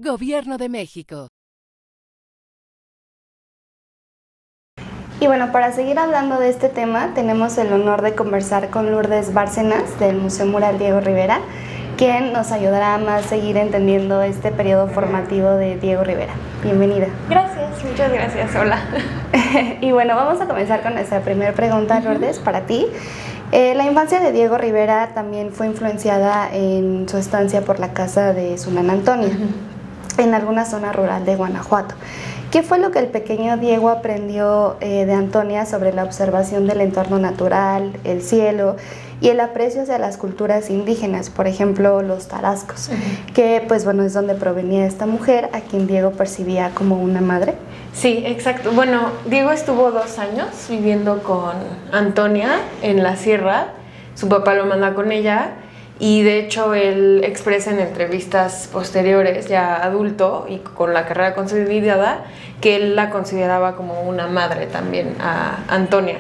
Gobierno de México. Y bueno, para seguir hablando de este tema, tenemos el honor de conversar con Lourdes Bárcenas del Museo Mural Diego Rivera, quien nos ayudará a más seguir entendiendo este periodo formativo de Diego Rivera. Bienvenida. Gracias, muchas gracias. Hola. Y bueno, vamos a comenzar con nuestra primera pregunta, Lourdes, para ti. La infancia de Diego Rivera también fue influenciada en su estancia por la casa de su nana Antonia, en alguna zona rural de Guanajuato. ¿Qué fue lo que el pequeño Diego aprendió de Antonia sobre la observación del entorno natural, el cielo y el aprecio hacia las culturas indígenas, por ejemplo, los tarascos, que pues bueno, es donde provenía esta mujer a quien Diego percibía como una madre? Sí, exacto. Bueno, Diego estuvo 2 años viviendo con Antonia en la sierra. Su papá lo manda con ella. Y de hecho él expresa en entrevistas posteriores, ya adulto y con la carrera consolidada, que él la consideraba como una madre también a Antonia.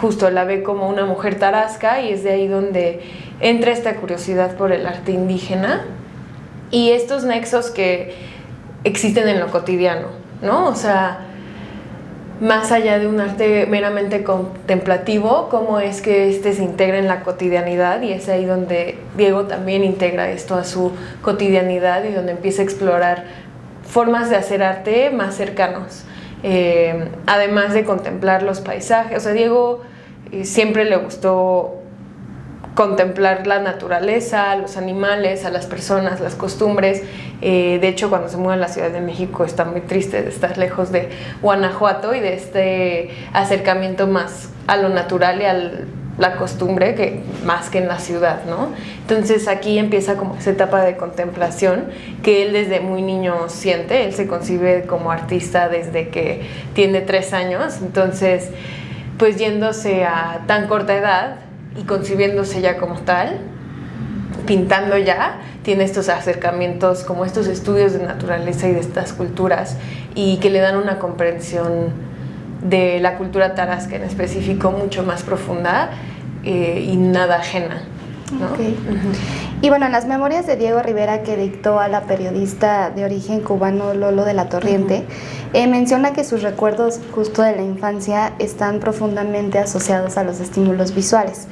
Justo la ve como una mujer tarasca y es de ahí donde entra esta curiosidad por el arte indígena y estos nexos que existen en lo cotidiano, ¿no? O sea, más allá de un arte meramente contemplativo, cómo es que se integra en la cotidianidad, y es ahí donde Diego también integra esto a su cotidianidad y donde empieza a explorar formas de hacer arte más cercanos, además de contemplar los paisajes. O sea, Diego siempre le gustó contemplar la naturaleza, los animales, a las personas, las costumbres. De hecho, cuando se muda a la Ciudad de México está muy triste de estar lejos de Guanajuato y de este acercamiento más a lo natural y a la costumbre que más que en la ciudad, ¿no? Entonces aquí empieza como esa etapa de contemplación que él desde muy niño siente. Él se concibe como artista desde que tiene 3 años, entonces pues yéndose a tan corta edad y concibiéndose ya como tal, pintando ya, tiene estos acercamientos, como estos estudios de naturaleza y de estas culturas, y que le dan una comprensión de la cultura tarasca en específico mucho más profunda y nada ajena, ¿no? Okay. Y bueno, en las memorias de Diego Rivera que dictó a la periodista de origen cubano Lolo de la Torriente, menciona que sus recuerdos justo de la infancia están profundamente asociados a los estímulos visuales.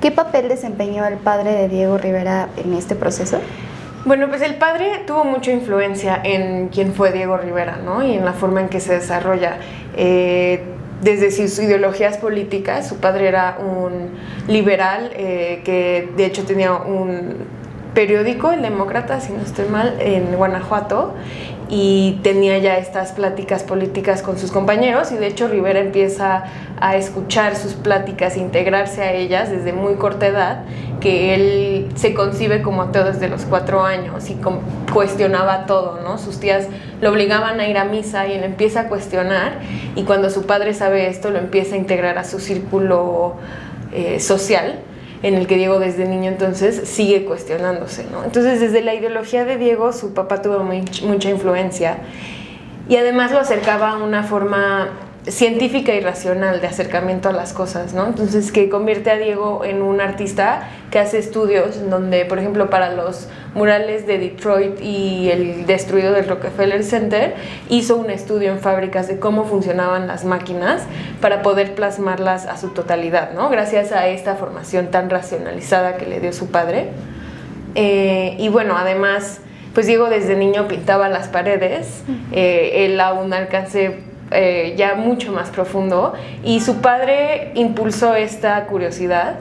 ¿Qué papel desempeñó el padre de Diego Rivera en este proceso? Bueno, pues el padre tuvo mucha influencia en quién fue Diego Rivera, ¿no? Y en la forma en que se desarrolla. Desde sus ideologías políticas, su padre era un liberal que de hecho tenía un periódico, El Demócrata, si no estoy mal, en Guanajuato, y tenía ya estas pláticas políticas con sus compañeros, y de hecho Rivera empieza a escuchar sus pláticas, integrarse a ellas desde muy corta edad, que él se concibe como ateo desde los 4 años y cuestionaba todo, ¿no? Sus tías lo obligaban a ir a misa y él empieza a cuestionar, y cuando su padre sabe esto lo empieza a integrar a su círculo social, en el que Diego desde niño entonces sigue cuestionándose, ¿no? Entonces desde la ideología de Diego su papá tuvo mucha influencia y además lo acercaba a una forma científica y racional de acercamiento a las cosas, ¿no? Entonces que convierte a Diego en un artista que hace estudios en donde, por ejemplo, para los murales de Detroit y el destruido del Rockefeller Center, hizo un estudio en fábricas de cómo funcionaban las máquinas para poder plasmarlas a su totalidad, ¿no? Gracias a esta formación tan racionalizada que le dio su padre. Y bueno, además, pues Diego desde niño pintaba las paredes, él a un alcance ya mucho más profundo, y su padre impulsó esta curiosidad.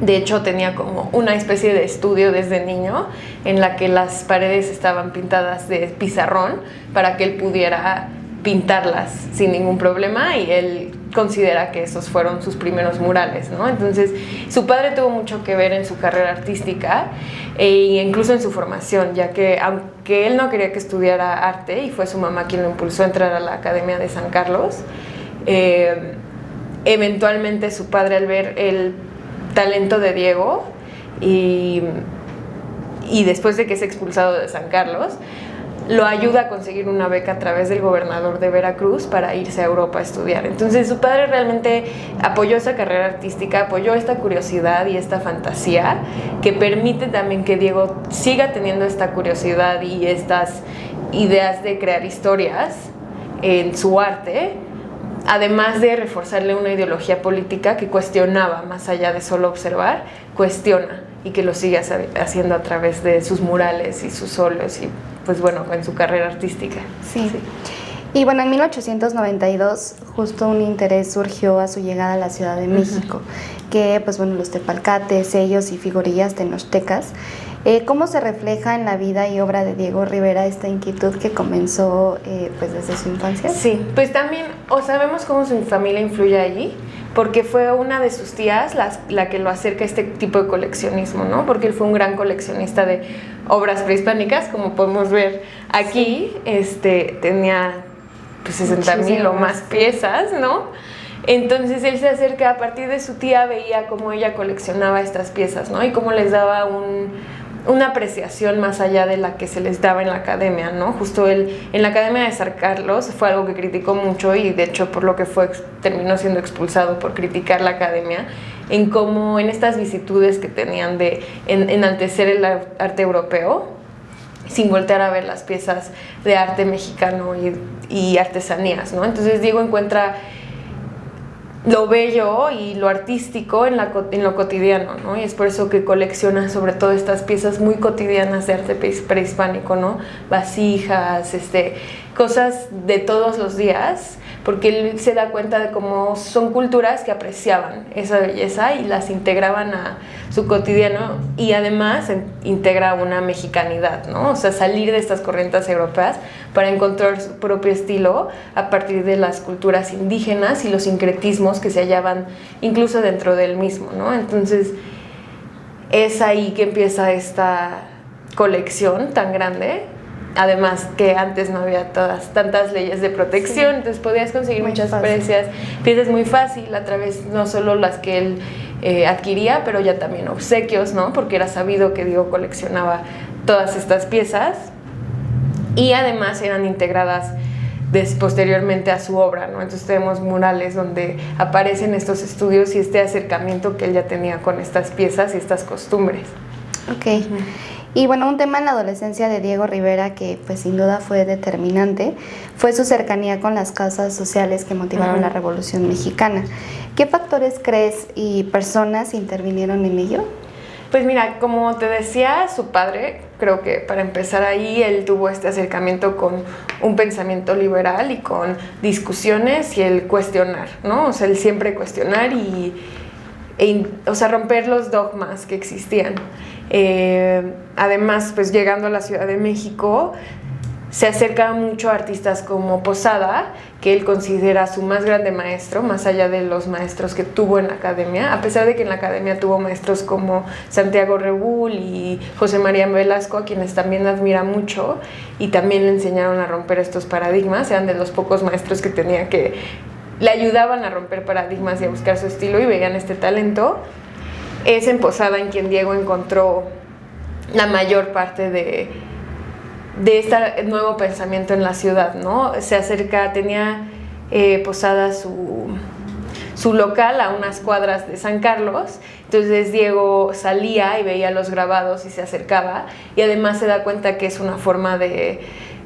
De hecho tenía como una especie de estudio desde niño en la que las paredes estaban pintadas de pizarrón para que él pudiera pintarlas sin ningún problema, y él considera que esos fueron sus primeros murales, ¿no? Entonces su padre tuvo mucho que ver en su carrera artística e incluso en su formación, ya que aunque él no quería que estudiara arte y fue su mamá quien lo impulsó a entrar a la Academia de San Carlos, eventualmente su padre, al ver el talento de Diego y después de que es expulsado de San Carlos, lo ayuda a conseguir una beca a través del gobernador de Veracruz para irse a Europa a estudiar. Entonces su padre realmente apoyó esa carrera artística, apoyó esta curiosidad y esta fantasía que permite también que Diego siga teniendo esta curiosidad y estas ideas de crear historias en su arte, además de reforzarle una ideología política que cuestionaba, más allá de solo observar, cuestiona, y que lo sigue haciendo a través de sus murales y sus óleos y pues bueno, en su carrera artística. Sí. Y bueno, en 1892 justo un interés surgió a su llegada a la Ciudad de México, que pues bueno, los tepalcates, sellos y figurillas tenochtecas. ¿Cómo se refleja en la vida y obra de Diego Rivera esta inquietud que comenzó pues desde su infancia? Sí, pues también sabemos cómo su familia influye allí, porque fue una de sus tías la que lo acerca a este tipo de coleccionismo, ¿no? Porque él fue un gran coleccionista de obras prehispánicas, como podemos ver aquí, tenía pues 60,000 o más piezas, ¿no? Entonces él se acerca, a partir de su tía veía cómo ella coleccionaba estas piezas, ¿no? Y cómo les daba una apreciación más allá de la que se les daba en la academia, ¿no? Justo él, en la Academia de San Carlos, fue algo que criticó mucho y de hecho por lo que terminó siendo expulsado por criticar la academia, en cómo en estas vicitudes que tenían de enaltecer el arte europeo, sin voltear a ver las piezas de arte mexicano y artesanías, ¿no? Entonces Diego encuentra lo bello y lo artístico en lo cotidiano, ¿no? Y es por eso que colecciona sobre todo estas piezas muy cotidianas de arte prehispánico, ¿no? Vasijas, cosas de todos los días, porque él se da cuenta de cómo son culturas que apreciaban esa belleza y las integraban a su cotidiano, y además integra una mexicanidad, ¿no? O sea, salir de estas corrientes europeas para encontrar su propio estilo a partir de las culturas indígenas y los sincretismos que se hallaban incluso dentro del mismo, ¿no? Entonces es ahí que empieza esta colección tan grande. Además que antes no había tantas leyes de protección, sí. Entonces podías conseguir muchas piezas muy fácil a través no solo las que él adquiría, pero ya también obsequios, ¿no? Porque era sabido que Diego coleccionaba todas estas piezas y además eran integradas posteriormente a su obra, ¿no? Entonces tenemos murales donde aparecen estos estudios y este acercamiento que él ya tenía con estas piezas y estas costumbres. Ok. Y bueno, un tema en la adolescencia de Diego Rivera que pues sin duda fue determinante fue su cercanía con las causas sociales que motivaron la Revolución Mexicana. ¿Qué factores crees y personas intervinieron en ello? Pues mira, como te decía, su padre, creo que para empezar ahí, él tuvo este acercamiento con un pensamiento liberal y con discusiones y el cuestionar, ¿no? O sea, el siempre cuestionar o sea, romper los dogmas que existían. Además, pues llegando a la Ciudad de México, se acerca mucho a artistas como Posada, que él considera su más grande maestro, más allá de los maestros que tuvo en la academia, a pesar de que en la academia tuvo maestros como Santiago Rebull y José María Velasco, a quienes también admira mucho, y también le enseñaron a romper estos paradigmas. Eran de los pocos maestros que tenía que le ayudaban a romper paradigmas y a buscar su estilo y veían este talento. Es en Posada en quien Diego encontró la mayor parte de este nuevo pensamiento en la ciudad, ¿no? Se acerca, tenía Posada su local a unas cuadras de San Carlos, entonces Diego salía y veía los grabados y se acercaba, y además se da cuenta que es una forma de,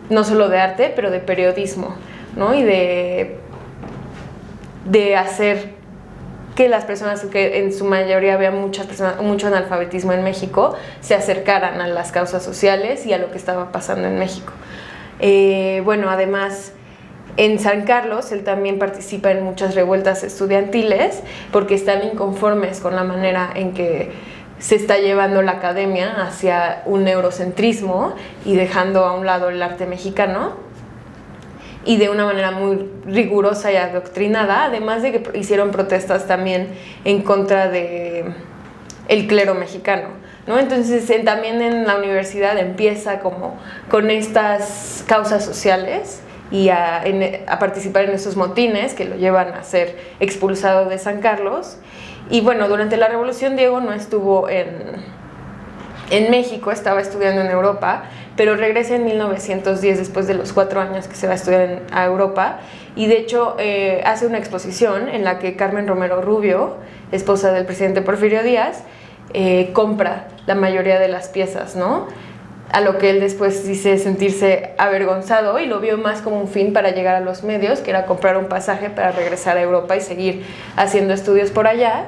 no solo de arte, pero de periodismo, ¿no? Y de hacer que las personas, que en su mayoría había mucho analfabetismo en México, se acercaran a las causas sociales y a lo que estaba pasando en México. Bueno, además, en San Carlos él también participa en muchas revueltas estudiantiles porque están inconformes con la manera en que se está llevando la academia hacia un eurocentrismo y dejando a un lado el arte mexicano, y de una manera muy rigurosa y adoctrinada, además de que hicieron protestas también en contra de el clero mexicano, ¿no? Entonces también en la universidad empieza como con estas causas sociales y a participar en esos motines que lo llevan a ser expulsado de San Carlos. Y bueno, durante la Revolución Diego no estuvo en México, estaba estudiando en Europa, pero regresa en 1910 después de los 4 años que se va a estudiar a Europa, y de hecho hace una exposición en la que Carmen Romero Rubio, esposa del presidente Porfirio Díaz, compra la mayoría de las piezas, ¿no? A lo que él después dice sentirse avergonzado y lo vio más como un fin para llegar a los medios, que era comprar un pasaje para regresar a Europa y seguir haciendo estudios por allá.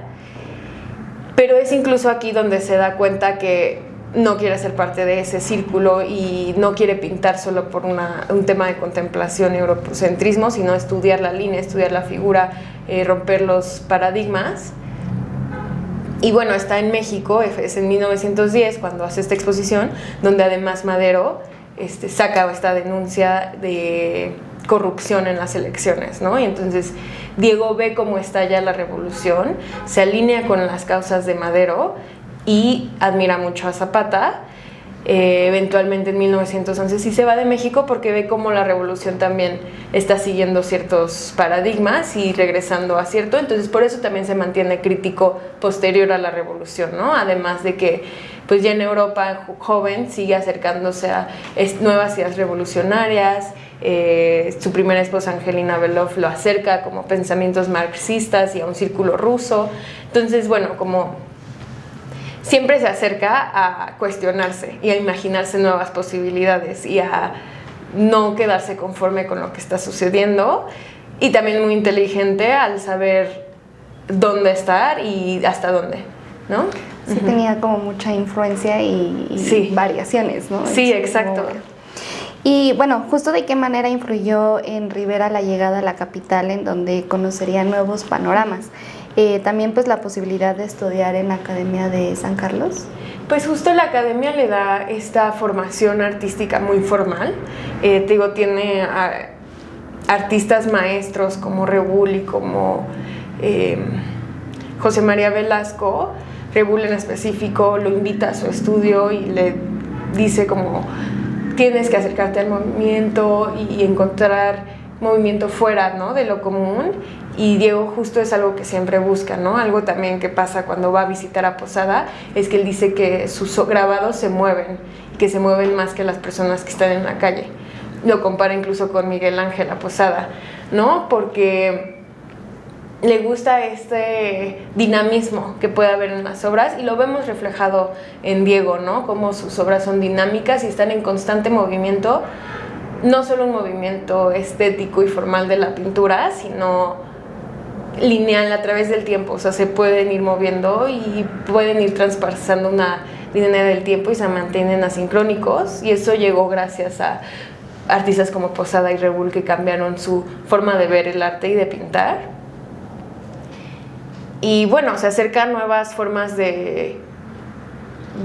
Pero es incluso aquí donde se da cuenta que no quiere ser parte de ese círculo y no quiere pintar solo por un tema de contemplación y eurocentrismo, sino estudiar la línea, estudiar la figura, romper los paradigmas. Y bueno, está en México, es en 1910 cuando hace esta exposición, donde además Madero saca esta denuncia de corrupción en las elecciones, ¿no? Y entonces Diego ve cómo estalla la revolución, se alinea con las causas de Madero y admira mucho a Zapata. Eventualmente en 1911 sí se va de México porque ve cómo la revolución también está siguiendo ciertos paradigmas y regresando a cierto, entonces por eso también se mantiene crítico posterior a la revolución, ¿no? Además de que pues ya en Europa joven sigue acercándose a nuevas ideas revolucionarias, su primera esposa Angelina Belov lo acerca como pensamientos marxistas y a un círculo ruso, entonces bueno, como siempre se acerca a cuestionarse y a imaginarse nuevas posibilidades y a no quedarse conforme con lo que está sucediendo, y también muy inteligente al saber dónde estar y hasta dónde, ¿no? Sí, tenía como mucha influencia y sí, variaciones, ¿no? Sí, exacto. Y bueno, justo de qué manera influyó en Rivera la llegada a la capital, en donde conocería nuevos panoramas. También pues la posibilidad de estudiar en la Academia de San Carlos. Pues justo la academia le da esta formación artística muy formal. Te digo, tiene artistas maestros como Rebull y como José María Velasco. Rebull en específico lo invita a su estudio y le dice como tienes que acercarte al movimiento y encontrar movimiento fuera, ¿no?, de lo común. Y Diego justo es algo que siempre busca, ¿no? Algo también que pasa cuando va a visitar a Posada es que él dice que sus grabados se mueven, que se mueven más que las personas que están en la calle. Lo compara incluso con Miguel Ángel a Posada, ¿no? Porque le gusta este dinamismo que puede haber en las obras y lo vemos reflejado en Diego, ¿no? Cómo sus obras son dinámicas y están en constante movimiento, no solo un movimiento estético y formal de la pintura, sino lineal a través del tiempo, o sea, se pueden ir moviendo y pueden ir traspasando una línea del tiempo y se mantienen asincrónicos, y eso llegó gracias a artistas como Posada y Rebull que cambiaron su forma de ver el arte y de pintar. Y bueno, se acercan nuevas formas de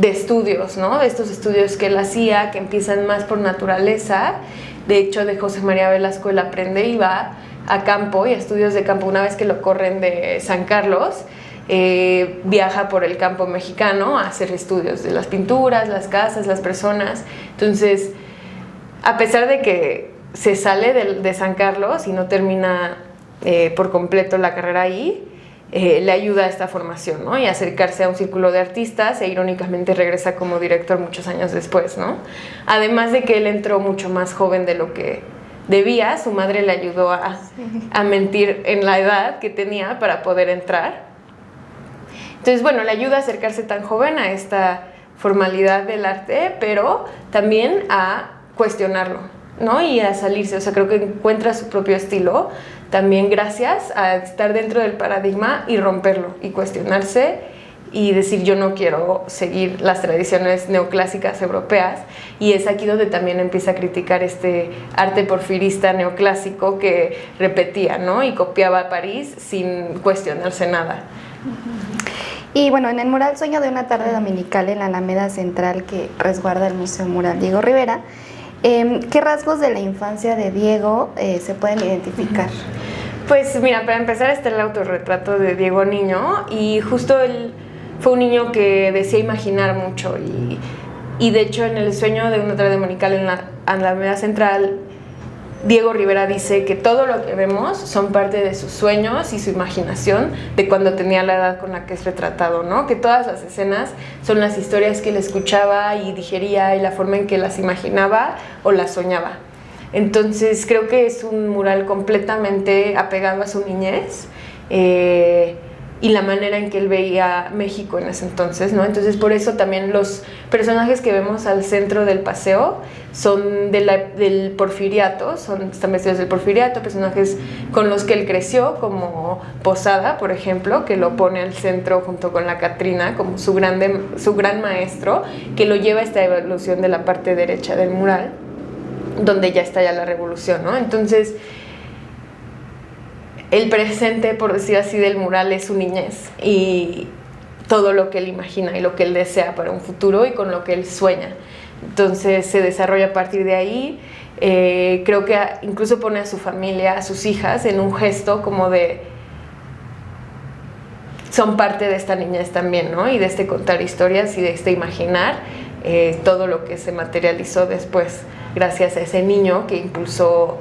estudios, ¿no? De estos estudios que él hacía, que empiezan más por naturaleza. De hecho, de José María Velasco él aprende y va a campo y a estudios de campo. Una vez que lo corren de San Carlos, viaja por el campo mexicano a hacer estudios de las pinturas, las casas, las personas. Entonces, a pesar de que se sale de San Carlos y no termina por completo la carrera ahí, le ayuda a esta formación, ¿no? Y acercarse a un círculo de artistas, e irónicamente regresa como director muchos años después, ¿no? Además de que él entró mucho más joven de lo que debía, su madre le ayudó a mentir en la edad que tenía para poder entrar. Entonces, bueno, le ayuda a acercarse tan joven a esta formalidad del arte, pero también a cuestionarlo, ¿no? Y a salirse, o sea, creo que encuentra su propio estilo también gracias a estar dentro del paradigma y romperlo y cuestionarse y decir yo no quiero seguir las tradiciones neoclásicas europeas, y es aquí donde también empieza a criticar este arte porfirista neoclásico que repetía, ¿no? Y copiaba a París sin cuestionarse nada. Y bueno, en el mural Sueño de una tarde dominical en la Alameda Central que resguarda el Museo Mural Diego Rivera, ¿qué rasgos de la infancia de Diego se pueden identificar? Pues mira, para empezar está el autorretrato de Diego niño, y justo él fue un niño que decía imaginar mucho, y de hecho en el Sueño de una tarde dominical en la Alameda Central Diego Rivera dice que todo lo que vemos son parte de sus sueños y su imaginación de cuando tenía la edad con la que es retratado, ¿no? Que todas las escenas son las historias que él escuchaba y digería y la forma en que las imaginaba o las soñaba. Entonces creo que es un mural completamente apegado a su niñez y la manera en que él veía México en ese entonces, ¿no? Entonces por eso también los personajes que vemos al centro del paseo son del Porfiriato, están vestidos del Porfiriato, personajes con los que él creció, como Posada, por ejemplo, que lo pone al centro junto con la Catrina como su gran maestro, que lo lleva a esta evolución de la parte derecha del mural, donde ya está la revolución, ¿no? Entonces el presente, por decir así, del mural es su niñez y todo lo que él imagina y lo que él desea para un futuro y con lo que él sueña. Entonces se desarrolla a partir de ahí. Creo que incluso pone a su familia, a sus hijas, en un gesto como de... son parte de esta niñez también, ¿no? Y de este contar historias y de este imaginar todo lo que se materializó después gracias a ese niño que impulsó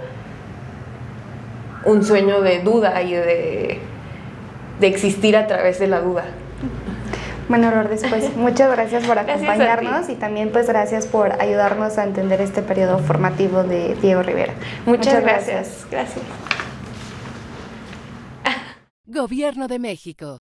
un sueño de duda y de existir a través de la duda. Bueno, Lourdes, pues muchas gracias por acompañarnos y también pues gracias por ayudarnos a entender este periodo formativo de Diego Rivera. Muchas gracias. Gracias. Gobierno de México.